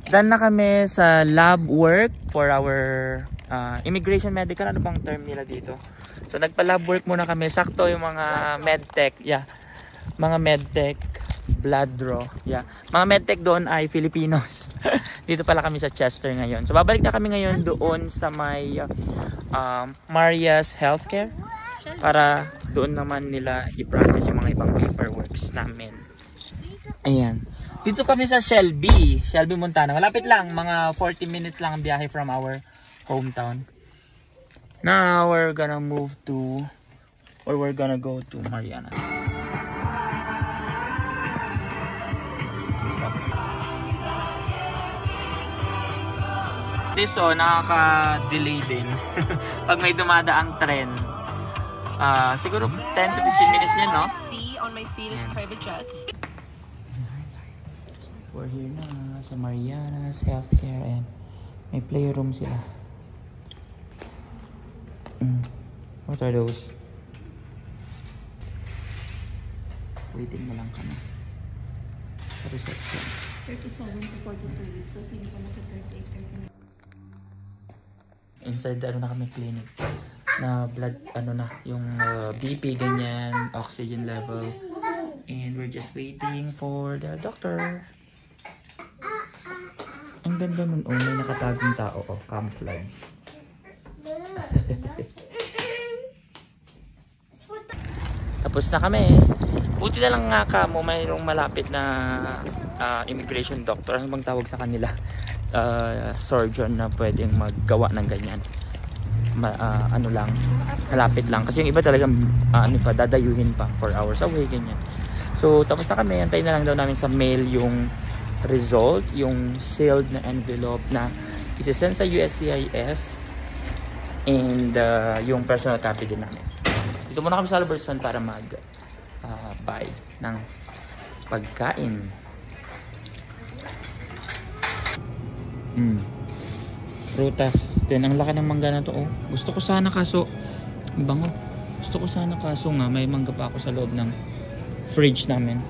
done na kami sa lab work for our immigration medical. Ano bang term nila dito? So nagpa-lab work muna kami. Sakto yung mga medtech. Yeah. Mga medtech, blood draw. Yeah. Mga medtech doon ay Filipinos. Dito pala kami sa Chester ngayon. So babalik na kami ngayon doon sa may Maria's Healthcare para doon naman nila i-process yung mga ibang paperworks namin. Ayan. Dito kami sa Shelby, Montana. Malapit lang, mga 40 minutes lang ang biyahe from our hometown. Now we're gonna move to, or we're gonna go to Mariana. This nakaka-delay din. Pag may dumadaang tren, siguro 10 to 15 minutes yan, no? On my feet is private jets. We're here na sa Mariana's Healthcare and may playroom sila. What are those? Waiting na lang kami sa reception. 37 to 42 weeks, so hindi pa na sa 38, 39. Inside na kami clinic na blood, yung BP, ganyan, oxygen level, and we're just waiting for the doctor. Ang ganda nun, may nakatagong tao, camouflage. Tapos na kami. Buti na lang nga kamo, mayroong malapit na immigration doctor. Ano bang tawag sa kanila? Surgeon na pwedeng maggawa ng ganyan. Malapit lang. Kasi yung iba talagang dadayuhin pa 4 hours away, ganyan. So, tapos na kami. Antayin na lang daw namin sa mail yung result, yung sealed na envelope na isasend sa USCIS and yung personal copy din namin. Dito muna kami sa Albertson para mag-buy ng pagkain. Prutas. Then, ang laki ng mangga na to. Gusto ko sana kaso, bango. Gusto ko sana kaso nga, may mangga pa ako sa loob ng fridge namin.